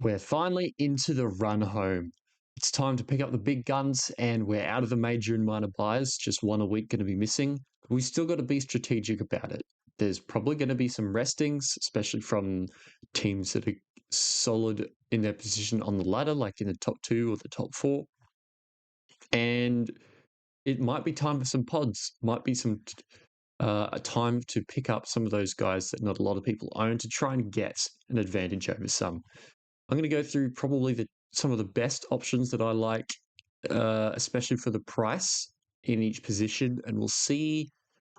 We're finally into the run home. It's time to pick up the big guns, and we're out of the major and minor buys. Just one a week going to be missing. We still got to be strategic about it. There's probably going to be some restings, especially from teams that are solid in their position on the ladder, like in the top 2 or the top 4. And it might be time for some pods, might be some a time to pick up some of those guys that not a lot of people own to try and get an advantage over some. I'm going to go through probably some of the best options that I like, especially for the price in each position, and we'll see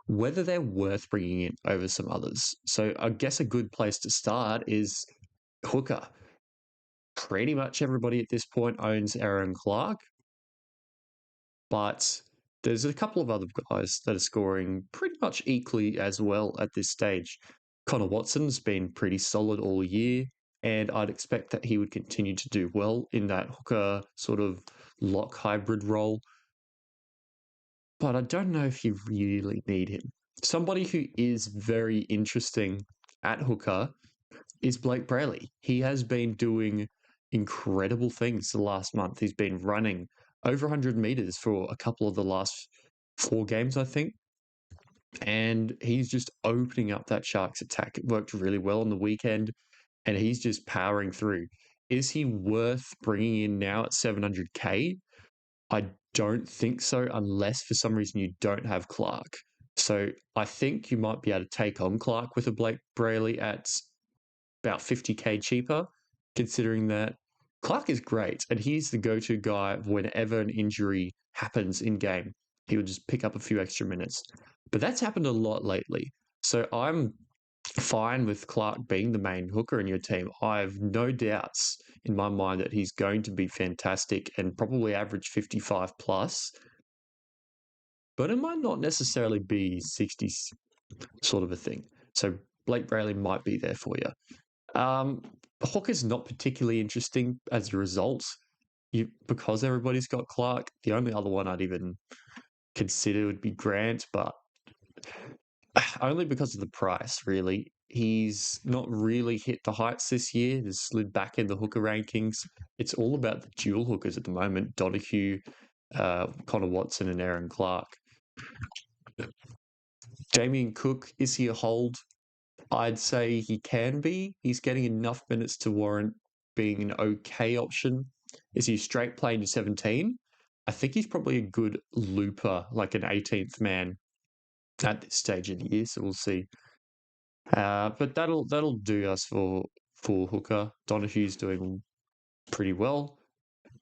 whether they're worth bringing in over some others. So I guess a good place to start is hooker. Pretty much everybody at this point owns Aaron Clark, but there's a couple of other guys that are scoring pretty much equally as well at this stage. Connor Watson's been pretty solid all year, and I'd expect that he would continue to do well in that hooker sort of lock hybrid role. But I don't know if you really need him. Somebody who is very interesting at hooker is Blake Brayley. He has been doing incredible things the last month. He's been running over 100 meters for a couple of the last 4 games, I think. And he's just opening up that Sharks attack. It worked really well on the weekend, and he's just powering through. Is he worth bringing in now at 700K? I don't think so, unless for some reason you don't have Clark. So I think you might be able to take on Clark with a Blake Brayley at about 50K cheaper, considering that Clark is great and he's the go-to guy whenever an injury happens in game. He would just pick up a few extra minutes. But that's happened a lot lately. So I'm fine with Clark being the main hooker in your team. I have no doubts in my mind that he's going to be fantastic and probably average 55 plus. But it might not necessarily be 60 sort of a thing. So Blake Brayley might be there for you. Hooker's not particularly interesting as a result. Because everybody's got Clark, the only other one I'd even consider would be Grant, but only because of the price, really. He's not really hit the heights this year. He's slid back in the hooker rankings. It's all about the dual hookers at the moment, Donahue, Connor Watson, and Aaron Clark. Damien Cook, is he a hold? I'd say he can be. He's getting enough minutes to warrant being an okay option. Is he straight playing to 17? I think he's probably a good looper, like an 18th man at this stage of the year, so we'll see. But that'll do us for hooker. Donahue's doing pretty well,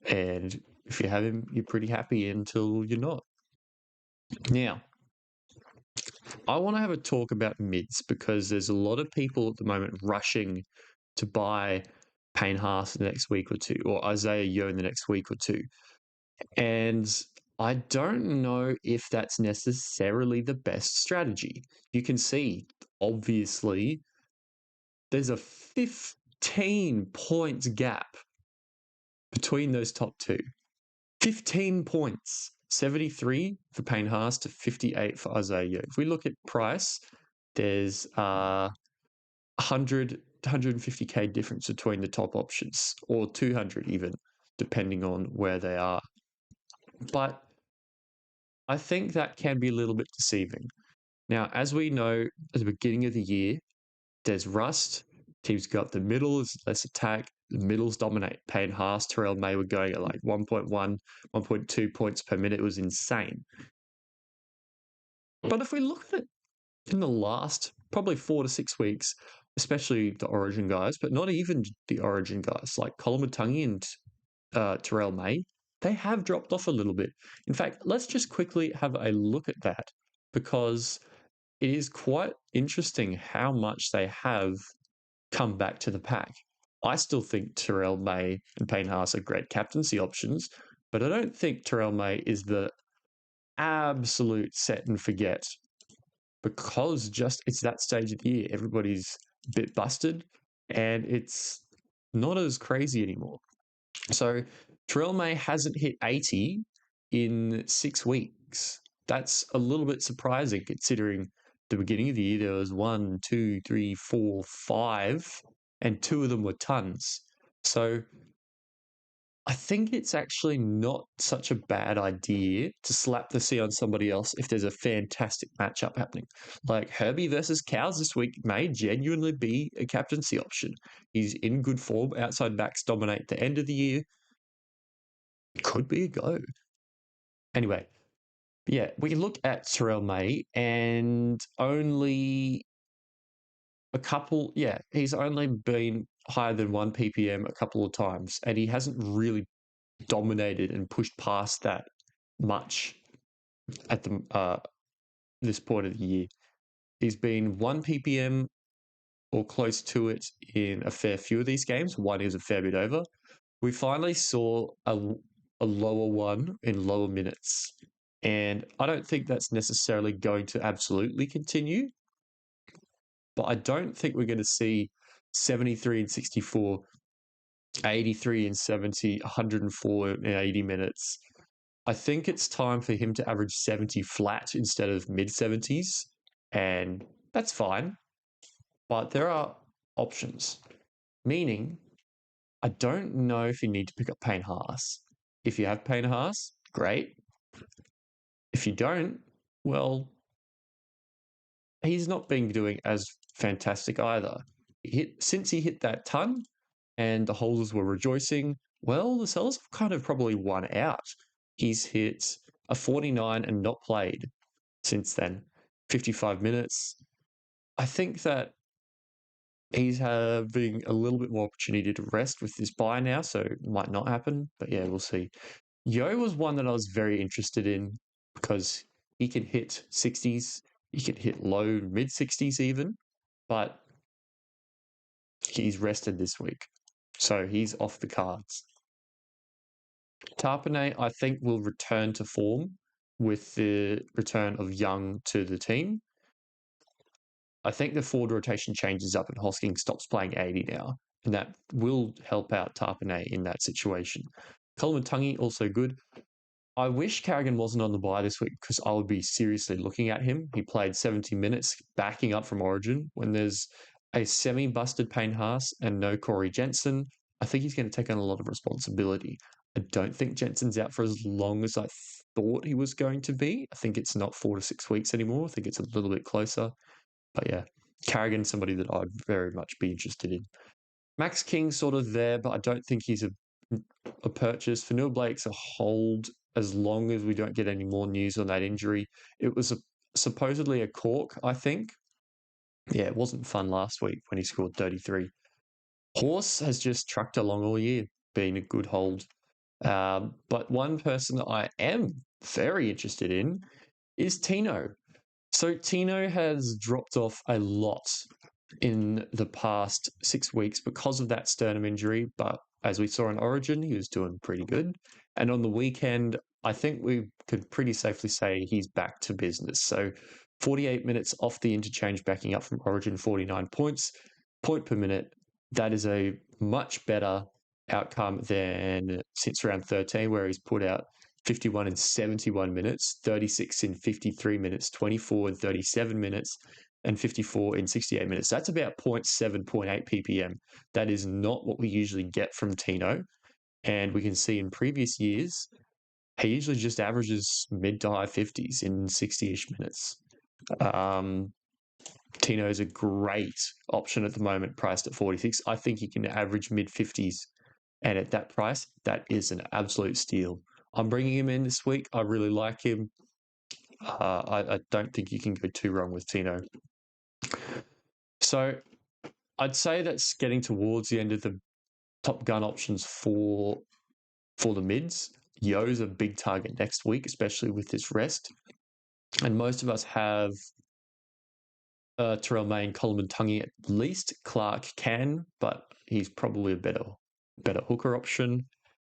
and if you have him, you're pretty happy until you're not. Now, I want to have a talk about mids because there's a lot of people at the moment rushing to buy Payne Haas in the next week or two, or Isaiah Yeo in the next week or two. And I don't know if that's necessarily the best strategy. You can see, obviously, there's a 15 points gap between those top two. 15 points. 73 for Payne Haas to 58 for Isaiah Yeo. If we look at price, there's 100 150K difference between the top options, or 200 even, depending on where they are. But I think that can be a little bit deceiving. Now, as we know, at the beginning of the year, there's rust. Teams go up the middle, there's less attack. The middles dominate. Payne Haas, Terrell May were going at like 1.1, 1.2 points per minute. It was insane. But if we look at it in the last probably 4 to 6 weeks, especially the Origin guys, but not even the Origin guys, like Kolomatangi and Terrell May, they have dropped off a little bit. In fact, let's just quickly have a look at that because it is quite interesting how much they have come back to the pack. I still think Terrell May and Payne Haas are great captaincy options, but I don't think Terrell May is the absolute set and forget because just it's that stage of the year. Everybody's a bit busted and it's not as crazy anymore. So Terrell May hasn't hit 80 in 6 weeks. That's a little bit surprising considering the beginning of the year there was 1, 2, 3, 4, 5, and 2 of them were tons. So I think it's actually not such a bad idea to slap the C on somebody else if there's a fantastic matchup happening. Like Herbie versus Cows this week may genuinely be a captaincy option. He's in good form. Outside backs dominate the end of the year. Could be a go. Anyway, yeah, we look at Terrell May and only a couple, he's only been higher than 1 ppm a couple of times, and he hasn't really dominated and pushed past that much at the this point of the year. He's been 1 ppm or close to it in a fair few of these games. One is a fair bit over. We finally saw a lower one in lower minutes, and I don't think that's necessarily going to absolutely continue, but I don't think we're going to see 73 and 64, 83 and 70, 104 and 80 minutes. I think it's time for him to average 70 flat instead of mid 70s, and that's fine. But there are options, meaning I don't know if you need to pick up Payne Haas. If you have Payne Haas, great. If you don't, well, he's not been doing as fantastic either. Since he hit that ton and the holders were rejoicing, well, the sellers have kind of probably won out. He's hit a 49 and not played since then, 55 minutes. I think that he's having a little bit more opportunity to rest with this buy now, so it might not happen, but yeah, we'll see. Yo was one that I was very interested in because he can hit 60s, he can hit low mid 60s even, but he's rested this week, so he's off the cards. Tarpanay, I think, will return to form with the return of Young to the team. I think the forward rotation changes up and Hosking stops playing 80 now, and that will help out Tarpanay in that situation. Kolomatangi, also good. I wish Carrigan wasn't on the bye this week because I would be seriously looking at him. He played 70 minutes backing up from Origin. When there's a semi-busted Payne Haas and no Corey Jensen, I think he's going to take on a lot of responsibility. I don't think Jensen's out for as long as I thought he was going to be. I think it's not 4 to 6 weeks anymore. I think it's a little bit closer. But yeah, Carrigan's somebody that I'd very much be interested in. Max King's sort of there, but I don't think he's a purchase. Fanua Blake's a hold as long as we don't get any more news on that injury. It was supposedly a cork, I think. Yeah, it wasn't fun last week when he scored 33. Horse has just trucked along all year, being a good hold. But one person that I am very interested in is Tino. So Tino has dropped off a lot in the past 6 weeks because of that sternum injury, but as we saw in Origin, he was doing pretty good. And on the weekend, I think we could pretty safely say he's back to business. So 48 minutes off the interchange, backing up from Origin, 49 points, point per minute. That is a much better outcome than since round 13, where he's put out 51 in 71 minutes, 36 in 53 minutes, 24 in 37 minutes, and 54 in 68 minutes. That's about 0.7, 0.8 ppm. That is not what we usually get from Tino. And we can see in previous years, he usually just averages mid to high 50s in 60-ish minutes. Tino is a great option at the moment, priced at 46. I think he can average mid 50s. And at that price, that is an absolute steal. I'm bringing him in this week. I really like him. I don't think you can go too wrong with Tino. So I'd say that's getting towards the end of the top gun options for the mids. Yo's a big target next week, especially with this rest. And most of us have Terrell May and Coleman Tungy at least. Clark can, but he's probably a better hooker option.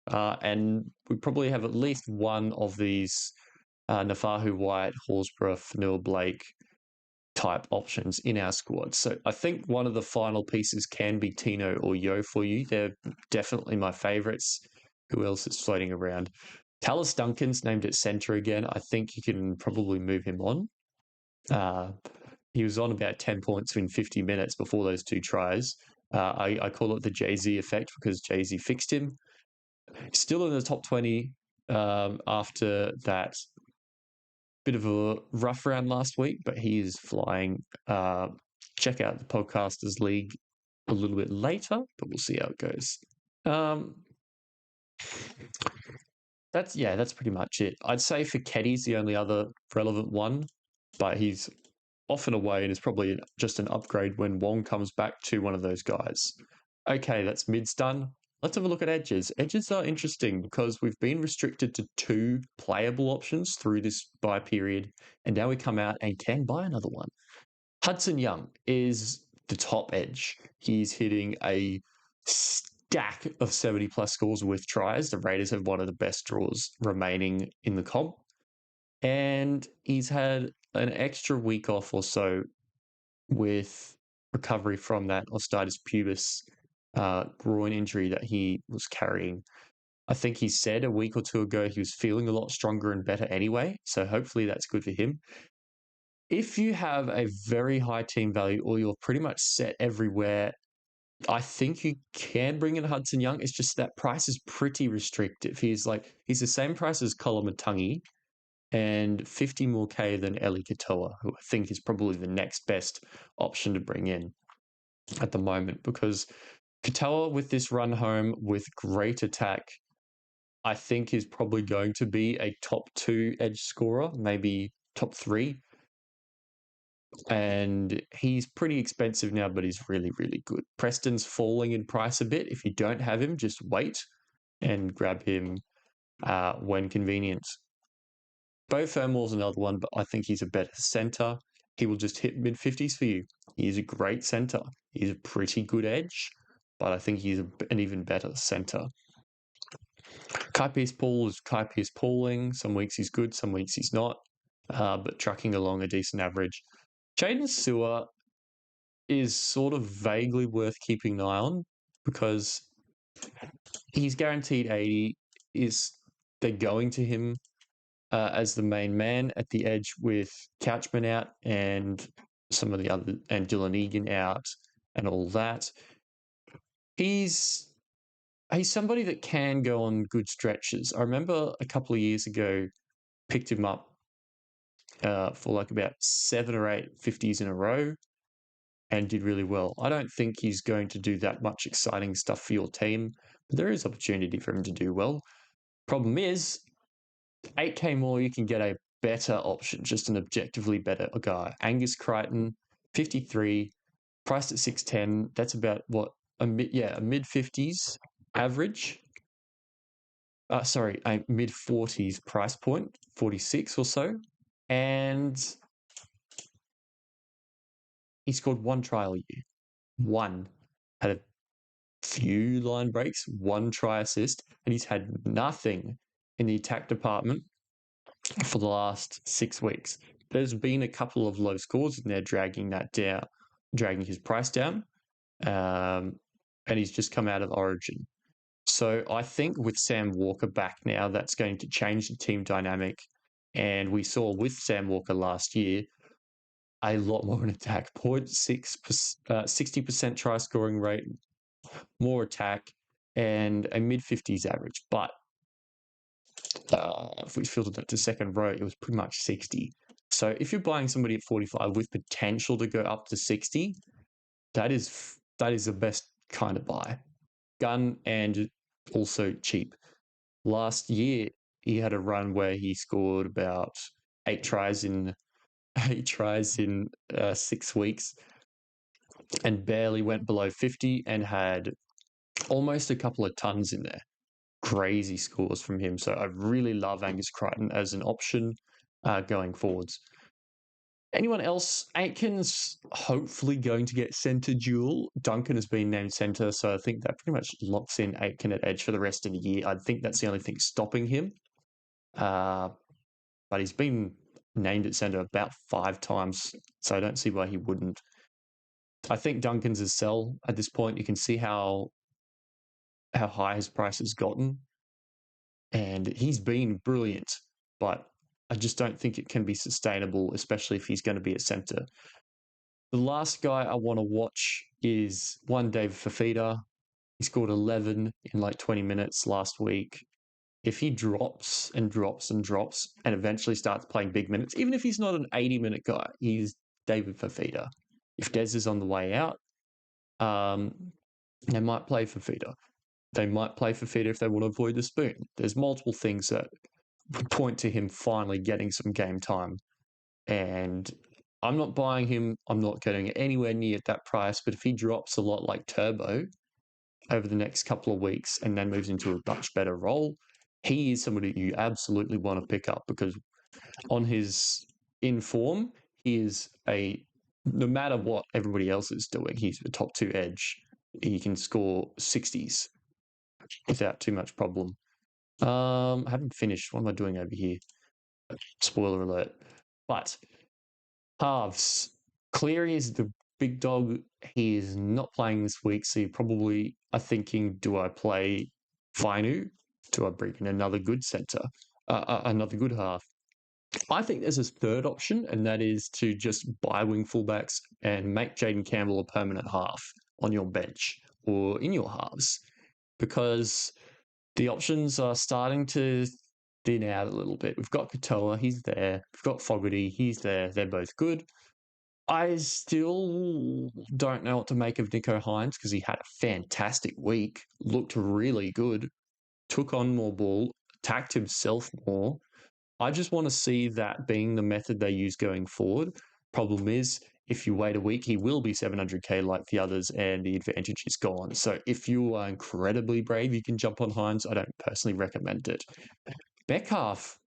And we probably have at least one of these Nafahu White, Horsburgh, Fanua Blake type options in our squad. So I think one of the final pieces can be Tino or Yo for you. They're definitely my favourites. Who else is floating around? Tallis Duncan's named at centre again. I think you can probably move him on. He was on about 10 points in 50 minutes before those 2 tries. I call it the Jay-Z effect because Jay-Z fixed him. Still in the top 20 after that bit of a rough round last week, but he is flying. Check out the Podcasters League a little bit later, but we'll see how it goes. That's pretty much it. I'd say Ficketti's the only other relevant one, but he's off and away and is probably just an upgrade when Wong comes back to one of those guys. Okay, that's mids done. Let's have a look at edges. Edges are interesting because we've been restricted to 2 playable options through this buy period, and now we come out and can buy another one. Hudson Young is the top edge. He's hitting a stack of 70 plus scores with tries. The Raiders have one of the best draws remaining in the comp. And he's had an extra week off or so with recovery from that osteitis pubis groin injury that he was carrying. I think he said a week or two ago he was feeling a lot stronger and better anyway. So hopefully that's good for him. If you have a very high team value or you're pretty much set everywhere, I think you can bring in Hudson Young. It's just that price is pretty restrictive. He's the same price as Kolomatangi and 50 more K than Eli Katoa, who I think is probably the next best option to bring in at the moment, because Katoa with this run home with great attack, I think is probably going to be a top 2 edge scorer, maybe top 3. And he's pretty expensive now, but he's really, really good. Preston's falling in price a bit. If you don't have him, just wait and grab him when convenient. Bo Fermor's another one, but I think he's a better centre. He will just hit mid-50s for you. He's a great centre. He's a pretty good edge, but I think he's an even better centre. Kai Pearce-Paul is Kai Pearce-Pauling. Some weeks he's good, some weeks he's not, but trucking along a decent average. Jaden Sewer is sort of vaguely worth keeping an eye on because he's guaranteed 80. They're going to him as the main man at the edge with Couchman out and some of the other, and Dylan Egan out and all that. He's somebody that can go on good stretches. I remember a couple of years ago, picked him up for like about 7 or 8 50s in a row and did really well. I don't think he's going to do that much exciting stuff for your team, but there is opportunity for him to do well. Problem is, 8K more, you can get a better option, just an objectively better guy. Angus Crichton, 53, priced at 610. That's about what a mid-50s average. A mid-40s price point, 46 or so. And he scored 1 try all year. 1. Had a few line breaks, 1 try assist, and he's had nothing in the attack department for the last 6 weeks. There's been a couple of low scores in there dragging his price down, and he's just come out of Origin. So I think with Sam Walker back now, that's going to change the team dynamic. And we saw with Sam Walker last year, a lot more in attack, 60% try scoring rate, more attack, and a mid-50s average. But if we filtered that to second row, it was pretty much 60. So if you're buying somebody at 45 with potential to go up to 60, that is the best kind of buy. Gun and also cheap. Last year, he had a run where he scored about 8 tries in 6 weeks and barely went below 50 and had almost a couple of tons in there. Crazy scores from him. So I really love Angus Crichton as an option going forwards. Anyone else? Aitken's hopefully going to get centre duel. Duncan has been named centre, so I think that pretty much locks in Aitken at edge for the rest of the year. I think that's the only thing stopping him. But he's been named at centre about 5 times, so I don't see why he wouldn't. I think Duncan's a sell at this point. You can see how high his price has gotten, and he's been brilliant, but I just don't think it can be sustainable, especially if he's going to be a centre. The last guy I want to watch is one David Fafita. He scored 11 in like 20 minutes last week. If he drops and drops and drops and eventually starts playing big minutes, even if he's not an 80-minute guy, he's David Fafita. If Des is on the way out, they might play Fafita. They might play Fafita if they want to avoid the spoon. There's multiple things that point to him finally getting some game time. And I'm not buying him. I'm not getting anywhere near at that price. But if he drops a lot like Turbo over the next couple of weeks and then moves into a much better role, he is somebody you absolutely want to pick up because on his in form, he is no matter what everybody else is doing, he's a top 2 edge. He can score 60s without too much problem. I haven't finished. What am I doing over here? Spoiler alert. But halves. Cleary is the big dog. He is not playing this week, so you probably are thinking, do I play Fainu? Do I bring in another good centre? Another good half? I think there's a third option, and that is to just buy wing fullbacks and make Jaden Campbell a permanent half on your bench or in your halves, because the options are starting to thin out a little bit. We've got Katoa, he's there. We've got Fogarty, he's there. They're both good. I still don't know what to make of Nico Hines because he had a fantastic week, looked really good, took on more ball, attacked himself more. I just want to see that being the method they use going forward. Problem is, if you wait a week, he will be 700k like the others, and the advantage is gone. So if you are incredibly brave, you can jump on Hines. I don't personally recommend it. Metcalf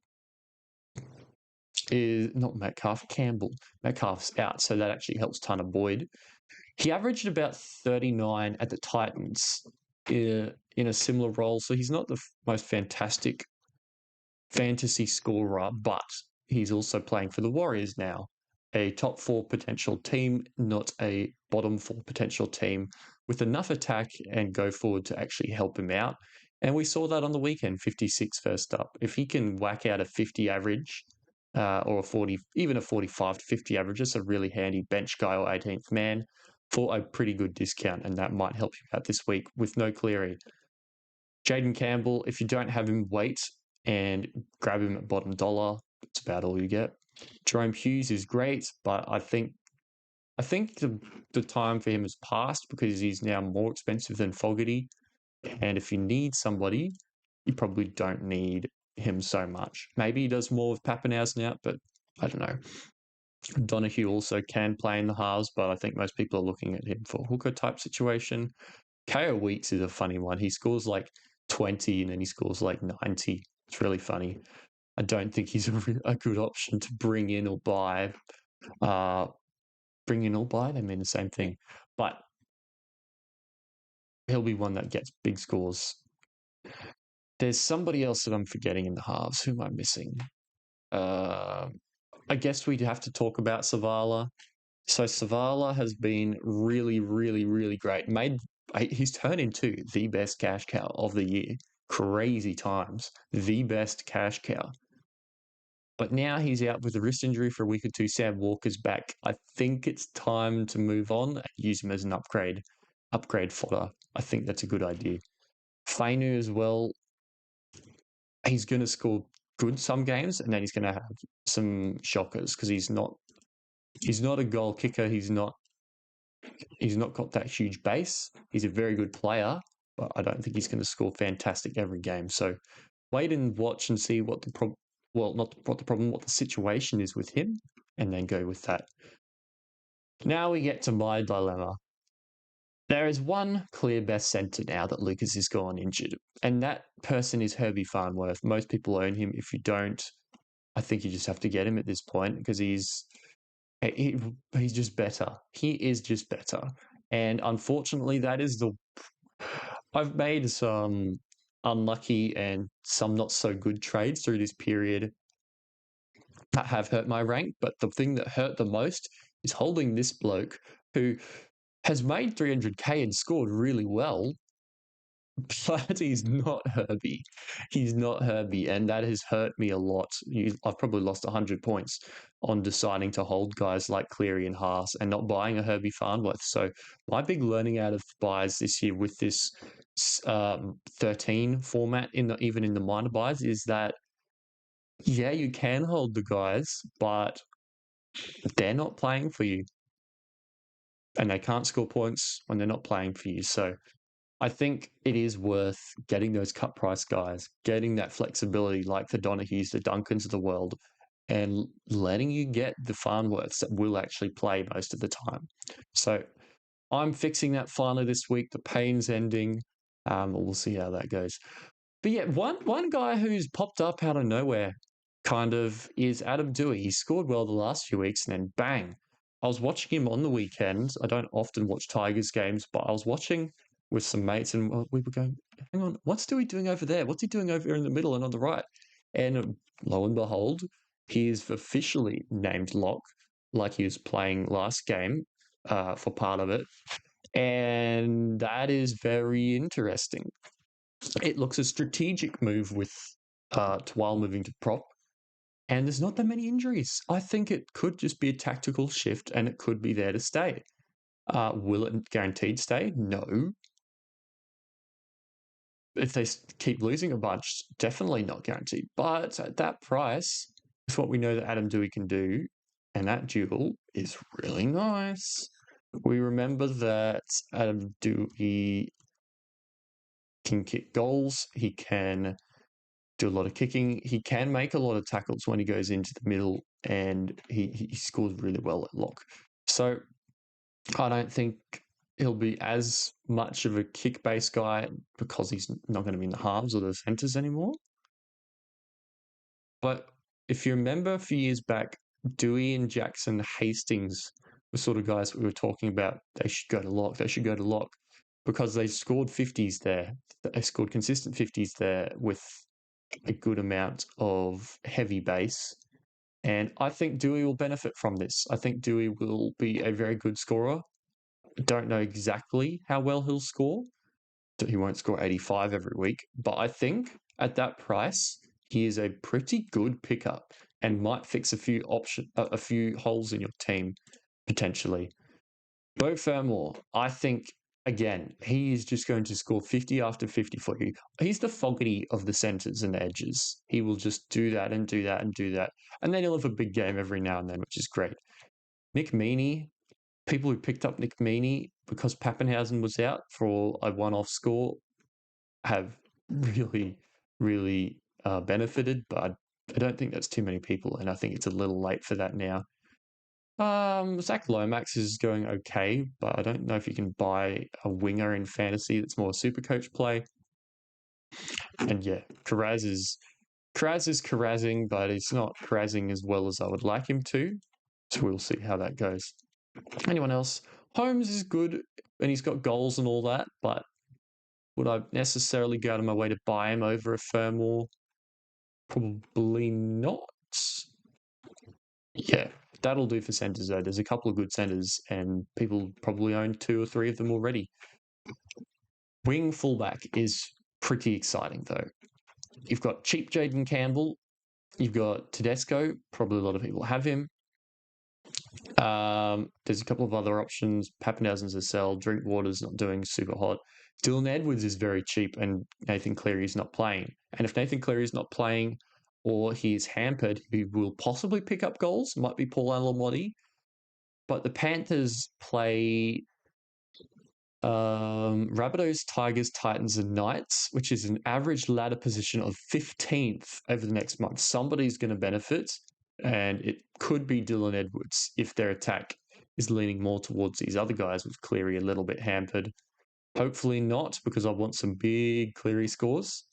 is not Metcalf, Campbell. Metcalf's out, so that actually helps Tanner Boyd. He averaged about 39 at the Titans in a similar role, so he's not the most fantastic fantasy scorer, but he's also playing for the Warriors now, a top 4 potential team, not a bottom 4 potential team, with enough attack and go forward to actually help him out. And we saw that on the weekend, 56 first up. If he can whack out a 50 average or a 40, even a 45 to 50 average, that's a really handy bench guy or 18th man for a pretty good discount, and that might help you out this week with no Cleary. Jaden Campbell, if you don't have him, wait and grab him at bottom dollar. That's about all you get. Jerome Hughes is great, but I think the time for him has passed because he's now more expensive than Fogarty. And if you need somebody, you probably don't need him so much. Maybe he does more with Pappenhausen out, but I don't know. Donahue also can play in the halves, but I think most people are looking at him for hooker type situation. KO Weeks is a funny one. He scores like 20 and then he scores like 90. It's really funny. I don't think he's a good option to bring in or buy. Bring in or buy, they mean the same thing. But he'll be one that gets big scores. There's somebody else that I'm forgetting in the halves. Who am I missing? I guess we'd have to talk about Savala. So Savala has been really, really, really great. He's turned into the best cash cow of the year. Crazy times. The best cash cow. But now he's out with a wrist injury for a week or two. Sam Walker's back. I think it's time to move on and use him as an upgrade fodder. I think that's a good idea. Fainu as well. He's going to score good some games, and then he's going to have some shockers because he's not a goal kicker. He's not got that huge base. He's a very good player, but I don't think he's going to score fantastic every game. So wait and watch and see what the problem. Well, not what the problem, what the situation is with him, and then go with that. Now we get to my dilemma. There is one clear best centre now that Lucas is gone injured, and that person is Herbie Farnworth. Most people own him. If you don't, I think you just have to get him at this point because he's just better. He is just better. And unfortunately, that is I've made some unlucky and some not so good trades through this period that have hurt my rank. But the thing that hurt the most is holding this bloke who has made 300k and scored really well, but he's not Herbie. He's not Herbie, and that has hurt me a lot. I've probably lost 100 points on deciding to hold guys like Cleary and Haas and not buying a Herbie Farnworth. So my big learning out of buys this year with this 13 format, even in the minor buys, is that yeah, you can hold the guys, but they're not playing for you, and they can't score points when they're not playing for you. So I think it is worth getting those cut price guys, getting that flexibility like the Donahues, the Duncans of the world, and letting you get the Farnworths that will actually play most of the time. So I'm fixing that finally this week. The pain's ending. We'll see how that goes. But yeah, one guy who's popped up out of nowhere kind of is Adam Dewey. He scored well the last few weeks and then bang. I was watching him on the weekends. I don't often watch Tigers games, but I was watching with some mates and we were going, hang on, what's Dewey doing over there? What's he doing over here in the middle and on the right? And lo and behold, he is officially named lock, like he was playing last game for part of it. And that is very interesting. It looks a strategic move with while moving to prop, and there's not that many injuries. I think it could just be a tactical shift, and it could be there to stay. Will it guaranteed stay? No. If they keep losing a bunch, definitely not guaranteed. But at that price, it's what we know that Adam Dewey can do, and that duel is really nice. We remember that Adam Dewey can kick goals. He can do a lot of kicking. He can make a lot of tackles when he goes into the middle, and he scores really well at lock. So I don't think he'll be as much of a kick-based guy because he's not going to be in the halves or the centres anymore. But if you remember a few years back, Dewey and Jackson Hastings were sort of guys we were talking about. They should go to lock. They should go to lock because they scored 50s there. They scored consistent 50s there with a good amount of heavy base. And I think Dewey will benefit from this. I think Dewey will be a very good scorer. I don't know exactly how well he'll score. He won't score 85 every week, but I think at that price, he is a pretty good pickup and might fix a few holes in your team potentially. Beau Fermor, I think again, he is just going to score 50 after 50 for you. He's the Fogarty of the centres and edges. He will just do that and do that and do that. And then he'll have a big game every now and then, which is great. Nick Meaney, people who picked up Nick Meaney because Pappenhausen was out for a one-off score have really, really benefited, but I don't think that's too many people, and I think it's a little late for that now. Zach Lomax is going okay, but I don't know if you can buy a winger in fantasy that's more super coach play. And yeah, Karaz is Karazing, but it's not Karazing as well as I would like him to. So we'll see how that goes. Anyone else? Holmes is good and he's got goals and all that, but would I necessarily go out of my way to buy him over a Fermor? Probably not. Yeah, that'll do for centres though. There's a couple of good centres and people probably own 2 or 3 of them already. Wing fullback is pretty exciting though. You've got cheap Jaden Campbell. You've got Tedesco. Probably a lot of people have him. There's a couple of other options. Pappenhausen's a sell. Drinkwater's not doing super hot. Dylan Edwards is very cheap and Nathan Cleary's not playing. And if Nathan Cleary's not playing or he's hampered, he will possibly pick up goals. Might be Paul Alamotti. But the Panthers play Rabbitohs, Tigers, Titans, and Knights, which is an average ladder position of 15th over the next month. Somebody's going to benefit, and it could be Dylan Edwards if their attack is leaning more towards these other guys with Cleary a little bit hampered. Hopefully not, because I want some big Cleary scores.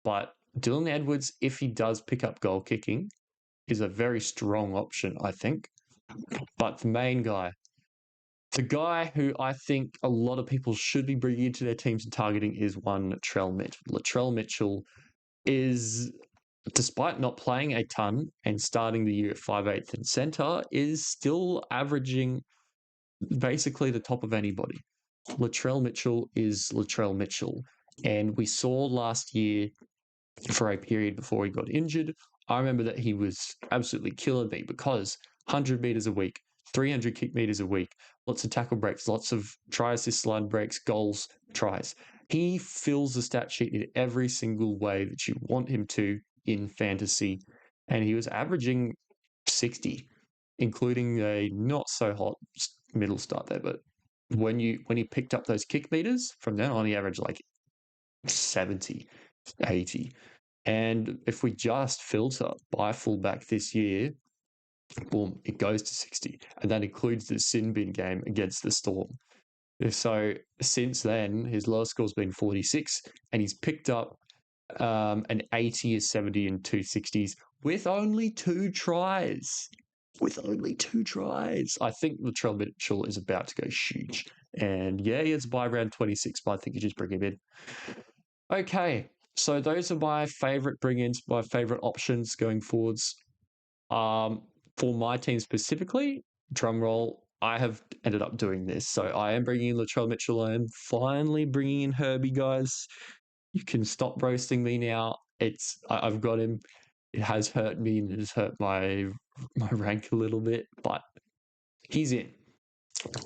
But Dylan Edwards, if he does pick up goal kicking, is a very strong option, I think. But the main guy, the guy who I think a lot of people should be bringing into their teams and targeting is one Latrell Mitchell. Latrell Mitchell is, despite not playing a ton and starting the year at 5/8 in centre, is still averaging basically the top of anybody. Latrell Mitchell is Latrell Mitchell. And we saw last year for a period before he got injured, I remember that he was absolutely killing me because 100 meters a week, 300 kick meters a week, lots of tackle breaks, lots of try assist line breaks, goals, tries. He fills the stat sheet in every single way that you want him to in fantasy. And he was averaging 60, including a not so hot middle start there. But when he picked up those kick meters, from then on, he averaged like 70, 80. And if we just filter by fullback this year, boom, it goes to 60. And that includes the sin bin game against the Storm. So since then, his lowest score's been 46, and he's picked up an 80, a 70, and 260s with only 2 tries. With only 2 tries. I think Latrell Mitchell is about to go huge. And yeah, he has by round 26, but I think you just bring him in. Okay, so those are my favourite bring-ins, my favourite options going forwards. For my team specifically, drum roll, I have ended up doing this. So I am bringing in Latrell Mitchell. I am finally bringing in Herbie, guys. You can stop roasting me now. I've got him. It has hurt me and it has hurt my rank a little bit, but he's in.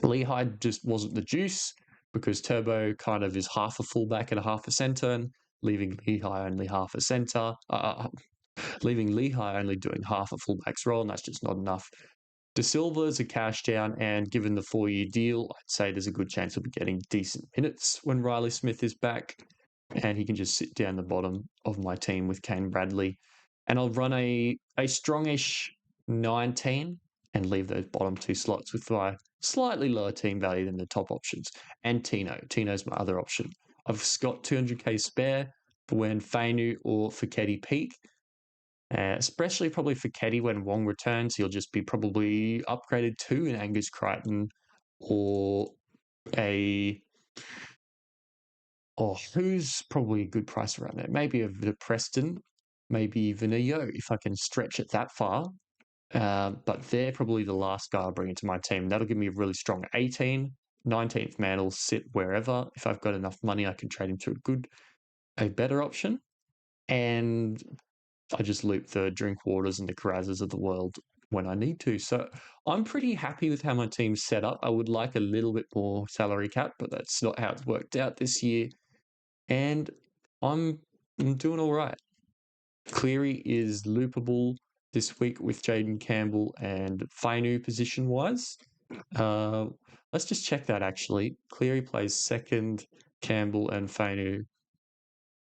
Lehigh just wasn't the juice because Turbo kind of is half a fullback and a half a centre, and leaving Lehigh only half a centre. Leaving Lehigh only doing half a fullback's role, and that's just not enough. De Silva is a cash down, and given the 4-year deal, I'd say there's a good chance he'll be getting decent minutes when Riley Smith is back, and he can just sit down the bottom of my team with Kane Bradley. And I'll run a strongish 19 and leave those bottom 2 slots with my slightly lower team value than the top options. And Tino. Tino's my other option. I've got 200k spare for when Fainu or Feketi peak. Especially probably for Keddy when Wong returns, he'll just be probably upgraded to an Angus Crichton or who's probably a good price around there? Maybe a Preston, maybe even a Yo if I can stretch it that far. But they're probably the last guy I'll bring into my team. That'll give me a really strong 18. 19th man will sit wherever. If I've got enough money, I can trade him to a better option. And I just loop the Drinkwaters and the Carrazes of the world when I need to. So I'm pretty happy with how my team's set up. I would like a little bit more salary cap, but that's not how it's worked out this year. And I'm doing all right. Cleary is loopable this week with Jaden Campbell and Fainu position-wise. Let's just check that, actually. Cleary plays second, Campbell and Fainu.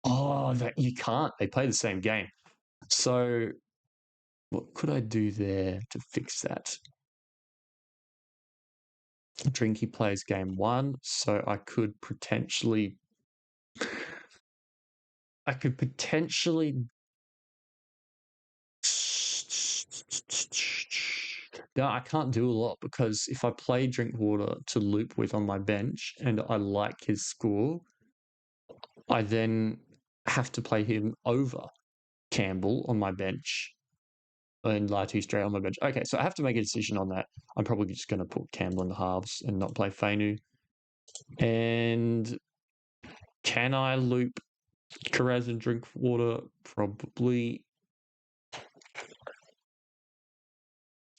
Oh, you can't. They play the same game. So what could I do there to fix that? Drinky plays game 1, so I could potentially no, I can't do a lot because if I play Drinkwater to loop with on my bench and I like his score, I then have to play him over Campbell on my bench and Latu straight on my bench. Okay, so I have to make a decision on that. I'm probably just going to put Campbell in the halves and not play Fainu. And can I loop Carraz and Drinkwater? Probably.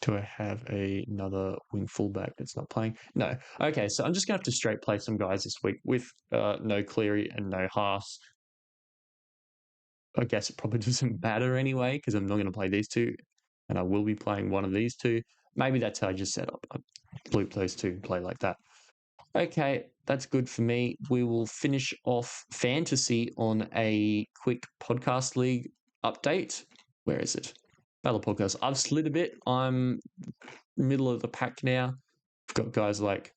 Do I have another wing fullback that's not playing? No. Okay, so I'm just going to have to straight play some guys this week with no Cleary and no Haas. I guess it probably doesn't matter anyway because I'm not going to play these two, and I will be playing one of these two. Maybe that's how I just set up. I loop those two and play like that. Okay, that's good for me. We will finish off fantasy on a quick podcast league update. Where is it? Battle podcast. I've slid a bit. I'm middle of the pack now. I've got guys like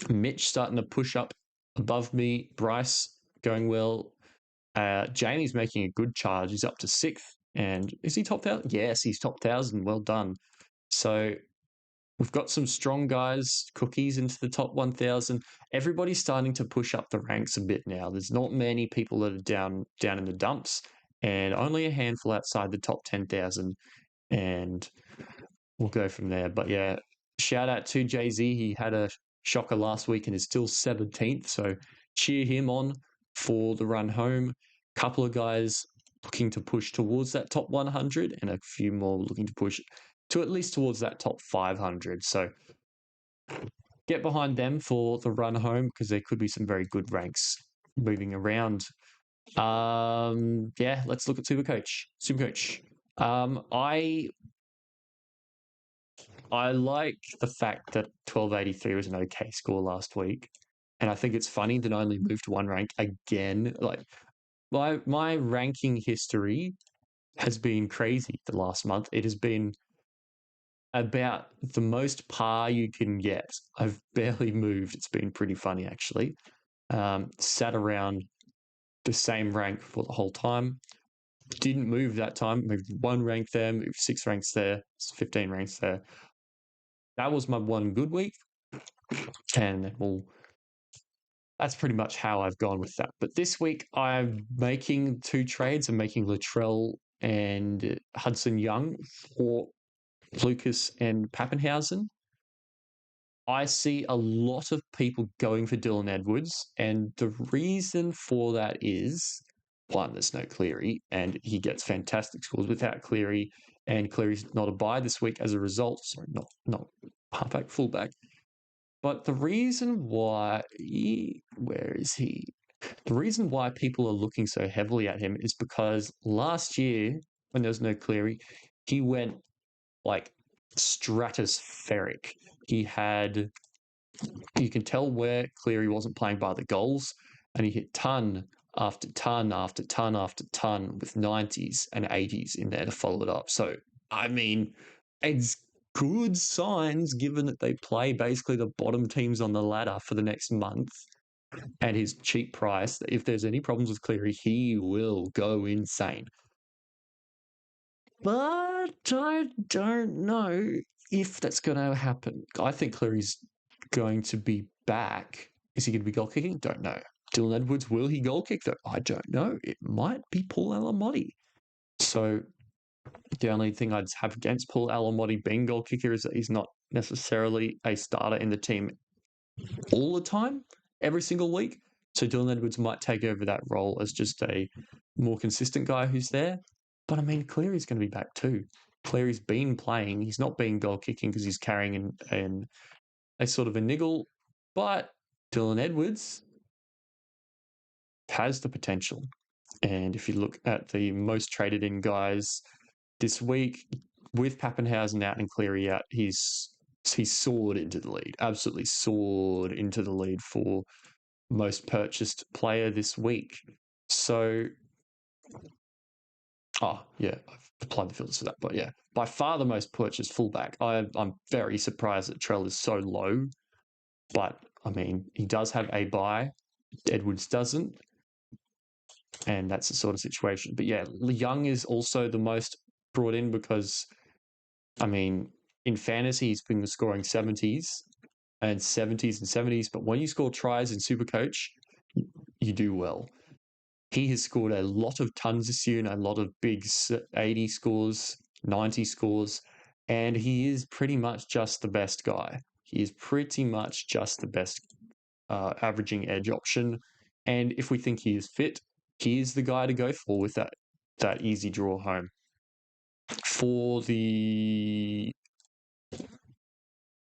Mitch starting to push up above me. Bryce going well. Jamie's making a good charge. He's up to 6th. And is he top 1,000? Yes, he's top 1,000. Well done. So we've got some strong guys, cookies into the top 1,000. Everybody's starting to push up the ranks a bit now. There's not many people that are down in the dumps, and only a handful outside the top 10,000. And we'll go from there. But yeah, shout out to Jay-Z. He had a shocker last week and is still 17th. So cheer him on for the run home. Couple of guys looking to push towards that top 100 and a few more looking to push to at least towards that top 500. So get behind them for the run home because there could be some very good ranks moving around. Yeah, let's look at Supercoach. Supercoach. I like the fact that 1283 was an okay score last week. And I think it's funny that I only moved one rank again. Like my ranking history has been crazy the last month. It has been about the most par you can get. I've barely moved. It's been pretty funny actually. Sat around the same rank for the whole time. Didn't move that time. Moved one rank there, moved 6 ranks there, 15 ranks there. That was my one good week. And that's pretty much how I've gone with that. But this week I'm making 2 trades. I'm making Latrell and Hudson Young for Lucas and Pappenhausen. I see a lot of people going for Dylan Edwards, and the reason for that is, one, there's no Cleary, and he gets fantastic scores without Cleary, and Cleary's not a buy this week as a result. Sorry, not halfback, fullback. But the reason why, where is he? The reason why people are looking so heavily at him is because last year, when there was no Cleary, he went like stratospheric. You can tell where Cleary wasn't playing by the goals, and he hit ton after ton after ton after ton with 90s and 80s in there to follow it up. So, I mean, it's good signs given that they play basically the bottom teams on the ladder for the next month at his cheap price. If there's any problems with Cleary, he will go insane. But I don't know if that's going to happen. I think Cleary's going to be back. Is he going to be goal kicking? Don't know. Dylan Edwards, will he goal kick though? I don't know. It might be Paul Alamotti. So the only thing I'd have against Paul Alamotti being goal kicker is that he's not necessarily a starter in the team all the time, every single week. So Dylan Edwards might take over that role as just a more consistent guy who's there. But I mean, Cleary's going to be back too. Cleary's been playing. He's not been goal kicking because he's carrying in a sort of a niggle. But Dylan Edwards has the potential. And if you look at the most traded in guys this week, with Pappenhausen out and Cleary out, he's soared into the lead, absolutely soared into the lead for most purchased player this week. So, I've applied the filters for that, but yeah, by far the most purchased fullback. I'm very surprised that Trell is so low, but I mean, he does have a buy, Edwards doesn't, and that's the sort of situation. But yeah, Young is also the most brought in because, I mean, in fantasy, he's been scoring 70s and 70s and 70s, but when you score tries in Supercoach, you do well. He has scored a lot of tons this year and a lot of big 80 scores, 90 scores, and he is pretty much just the best guy. He is pretty much just the best averaging edge option. And if we think he is fit, he is the guy to go for with that easy draw home. For the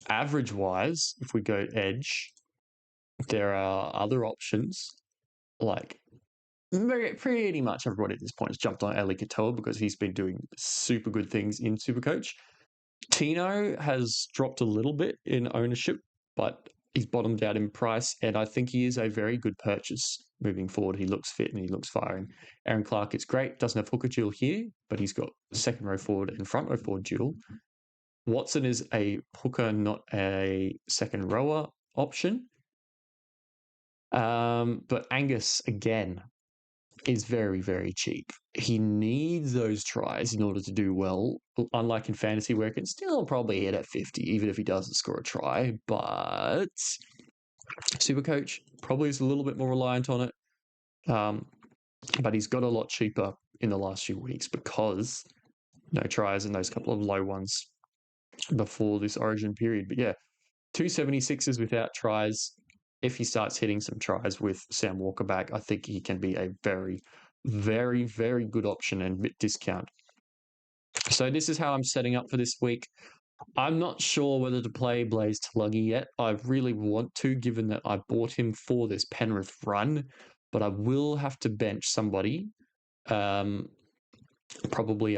average wise, if we go edge, there are other options like pretty much everybody at this point has jumped on Ali Katoa because he's been doing super good things in Supercoach. Tino has dropped a little bit in ownership, but he's bottomed out in price, and I think he is a very good purchase moving forward. He looks fit and he looks firing. Aaron Clark is great, doesn't have hooker duel here, but he's got second row forward and front row forward duel. Watson is a hooker, not a second rower option. But Angus, again, is very, very cheap. He needs those tries in order to do well, unlike in fantasy where it can still probably hit at 50, even if he doesn't score a try. But Supercoach probably is a little bit more reliant on it. But he's got a lot cheaper in the last few weeks because no tries and those couple of low ones before this origin period. But yeah, 276s without tries. if he starts hitting some tries with Sam Walker back, I think he can be a very, very, very good option and discount. So this is how I'm setting up for this week. I'm not sure whether to play Blaze Tulagi yet. I really want to, given that I bought him for this Penrith run, but I will have to bench somebody. Probably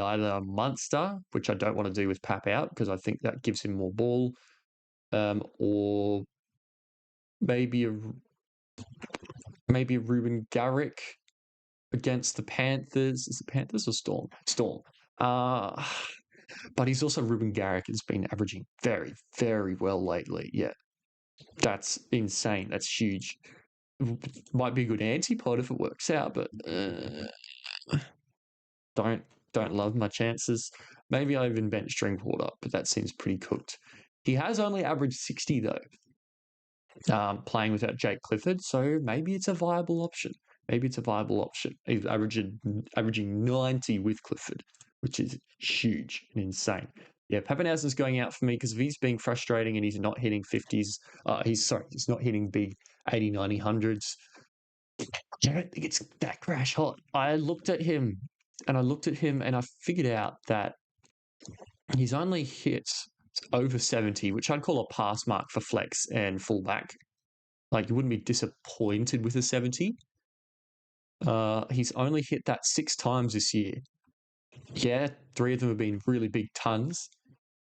either Munster, which I don't want to do with Pap out because I think that gives him more ball, or maybe a Ruben Garrick against the Panthers. Is it Panthers or Storm? Storm. But he's also Ruben Garrick has been averaging very, very well lately. Yeah, that's insane. That's huge. Might be a good antipod if it works out, but don't love my chances. Maybe I even bench Drinkwater, but that seems pretty cooked. He has only averaged 60 though, playing without Jake Clifford, so maybe it's a viable option. He's averaging 90 with Clifford, which is huge and insane. Yeah, Pappenhausen's going out for me because if he's being frustrating and he's not hitting 50s, he's not hitting big 80, 90, 100s. I don't think it's that crash hot. I looked at him and I figured out that he's only hit over 70, which I'd call a pass mark for flex and fullback. Like, you wouldn't be disappointed with a 70. He's only hit that 6 times this year. Yeah, 3 of them have been really big tons,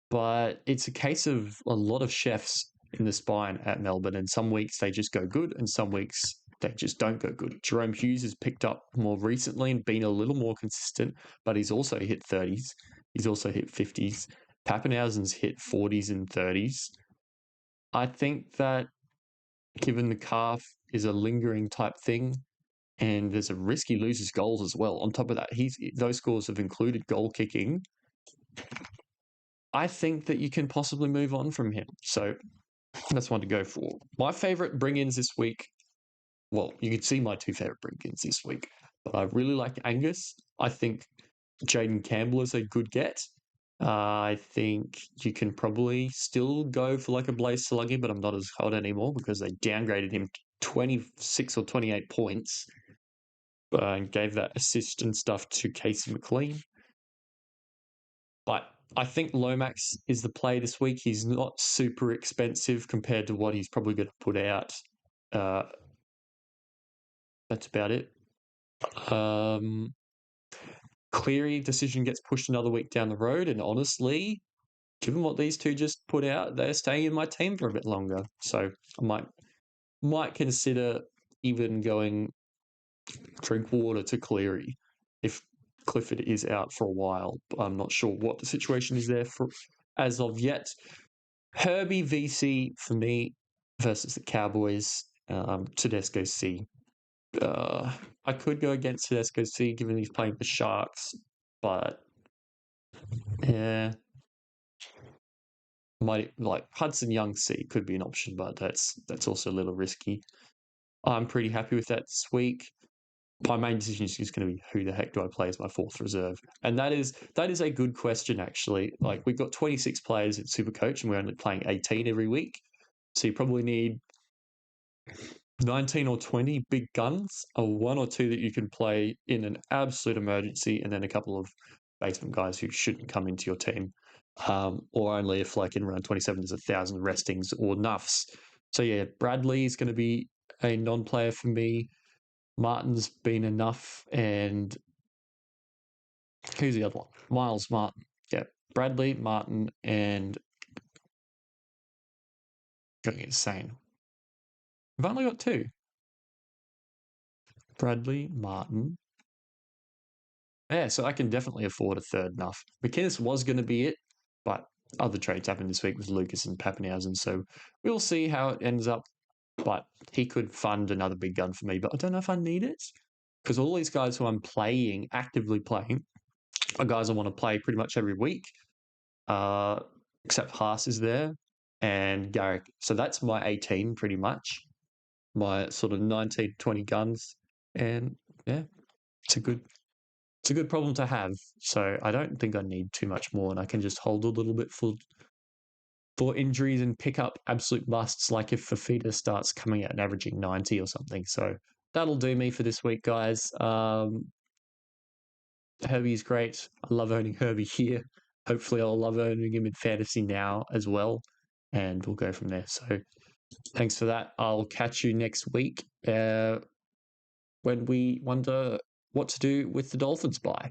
but it's a case of a lot of chefs in the spine at Melbourne, and some weeks they just go good, and some weeks they just don't go good. Jerome Hughes has picked up more recently and been a little more consistent, but he's also hit 30s. He's also hit 50s. Pappenhausen's hit 40s and 30s. I think that given the calf is a lingering type thing, and there's a risk he loses goals as well. On top of that, those scores have included goal kicking. I think that you can possibly move on from him. So that's one to go for. My favourite bring-ins this week, well, you can see my 2 favourite bring-ins this week, but I really like Angus. I think Jaden Campbell is a good get. I think you can probably still go for like a Blaze Sluggy, but I'm not as hot anymore because they downgraded him 26 or 28 points and gave that assist and stuff to Casey McLean. But I think Lomax is the play this week. He's not super expensive compared to what he's probably going to put out. That's about it. Cleary decision gets pushed another week down the road, and honestly, given what these two just put out, they're staying in my team for a bit longer. So I might consider even going Drinkwater to Cleary if Clifford is out for a while. I'm not sure what the situation is there for as of yet. Herbie VC for me versus the Cowboys. Tedesco C. I could go against Tedesco C given he's playing the Sharks, but yeah, might like Hudson Young C could be an option, but that's also a little risky. I'm pretty happy with that this week. My main decision is just going to be who the heck do I play as my 4th reserve, and that is a good question actually. Like, we've got 26 players at Supercoach, and we're only playing 18 every week, so you probably need 19 or 20 big guns, or 1 or 2 that you can play in an absolute emergency, and then a couple of basement guys who shouldn't come into your team, or only if, like, in round 27 there's 1,000 restings or nuffs. So yeah, Bradley is going to be a non-player for me. Martin's been enough, and who's the other one? Miles Martin. Yeah, Bradley, Martin, and going insane. I've only got 2. Bradley, Martin. Yeah, so I can definitely afford a third nuff. McInnes was going to be it, but other trades happened this week with Lucas and Pappenhausen, so we'll see how it ends up. But he could fund another big gun for me, but I don't know if I need it because all these guys who I'm playing, actively playing, are guys I want to play pretty much every week, except Haas is there and Garrick. So that's my 18 pretty much, my sort of 19, 20 guns. And yeah, it's a good problem to have. So I don't think I need too much more, and I can just hold a little bit for for injuries and pick up absolute busts like if Fafita starts coming out and averaging 90 or something. So that'll do me for this week, guys. Herbie's great. I love owning Herbie here. Hopefully, I'll love owning him in fantasy now as well. And we'll go from there. So thanks for that. I'll catch you next week when we wonder what to do with the Dolphins bye.